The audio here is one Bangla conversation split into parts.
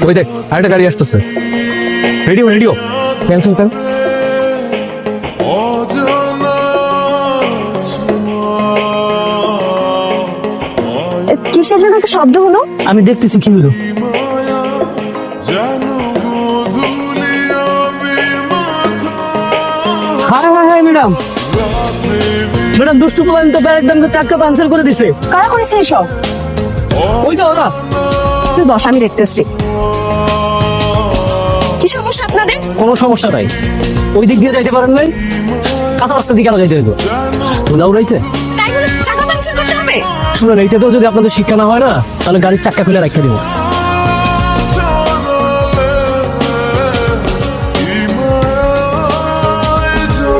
ওই দেখ আরেকটা গাড়ি আসতেছে। রেডিও রেডিও ক্যান্সেল কর। কিসের যেন একটা শব্দ হলো? আমি দেখতেছি কি হলো। হায় হায় হায় ম্যাডাম, ম্যাডাম দুষ্টু পোলান তো একদম চাক্কা পাঞ্চার করে দিছে। কারা করেছে এসব? ওই যে ওরা। তুই বস, আমি দেখতেছি। কি সমস্যা আপনাদের? কোনো সমস্যা নাই, ওই দিক দিয়ে যাইতে পারেন নাই, কাঁচা রাস্তা দিকে আলো যাইতে হইব। তুলা উড়াইতে তাই বলে চাকা পাঞ্চার করতে হবে? শুনেন, এইটাতেও যদি আপনাদের শিক্ষা না হয় না, তাহলে গাড়ির চাক্কা খুলে রাখতে দিব।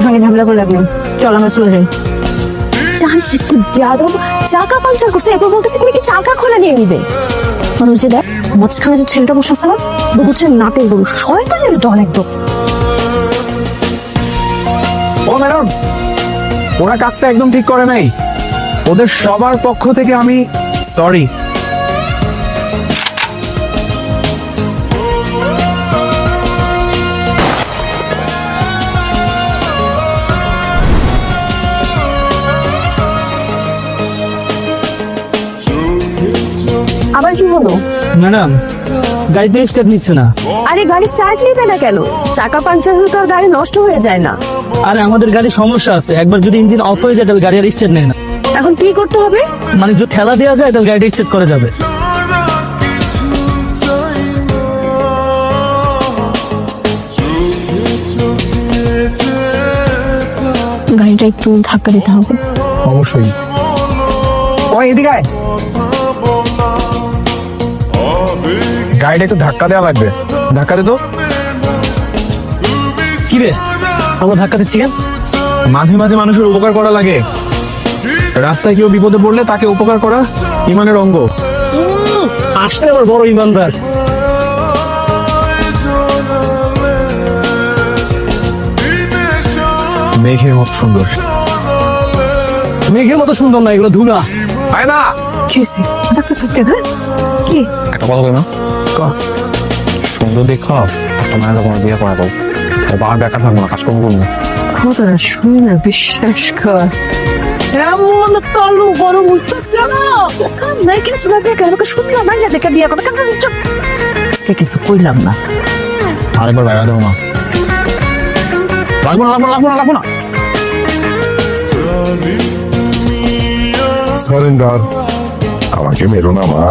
সঙ্গে ঝামেলা করে লাগলো, চল আমরা চলে যাই। জানিস কি বেয়াদব, চাকা পাঞ্চার করছে, এরপর বলতেছে তুমি কি চাকা খোলা নিয়ে নিবে। আর ওই যে দেখ মাঝখানে যে ছেলেটা বসে আছে না, হচ্ছে নাটের গরু, শয়তানের দল একদম। ও ম্যাডাম, ওরা কাজটা একদম ঠিক করে নাই। ওদের সবার পক্ষ থেকে আমি সরি। আবার কি হলো? ম্যাডাম গাড়িতে স্টার্ট নিচ্ছে না। আরে গাড়ি স্টার্ট নিবে না কেন? চাকা পাঞ্চার হলে তো আর গাড়ি নষ্ট হয়ে যায় না। আরে আমাদের গাড়ি সমস্যা আছে, একবার যদি ইঞ্জিন অফ হয়ে যায় তাহলে গাড়ি আর স্টার্ট নেয় না। এখন কি করতে হবে? মানে যদি ঠেলা দেওয়া যায় তাহলে গাড়িটা স্টার্ট করে যাবে। গাড়িটা একটু ধাক্কা দিতে হবে। অবশ্যই। ওই এদিকে আয়। গাড়িটা একটু ধাক্কা দেওয়া লাগবে। ধাক্কা দে তো। কি রে, আমরা ধাক্কা দিচ্ছি কেন? মাঝে মাঝে মানুষের উপকার করা লাগে। রাস্তায় কেউ বিপদে পড়লে তাকে উপকার করা ইমানের অঙ্গ। আসলে আমার বড় ইমানদার। মেঘের মতো সুন্দর। মেঘের মতো সুন্দর না, এগুলো ধুলা। আয় না। কি হয়েছে? ডাক্তার কেন? কি? একটা কথা বলে না, সুন্দর দেখো একটা মায়ের তোমার বিয়ে করা দাও। বাবার বেকার থাকবো না, কাজকর্ম করবো। কথাটা শুনে না বিশ্বাস কর, এমন তলু গরম উঠতেছে না। নাই কিছু না দেখে আমাকে শুনলাম না, দেখে বিয়ে করবে কেন? আজকে কিছু কইলাম না। আরেকবার বাইরে দেবো না। লাগবো না, লাগবো না, লাগবো না, লাগবো না। সারেন্ডার, আমাকে মেরো না মা।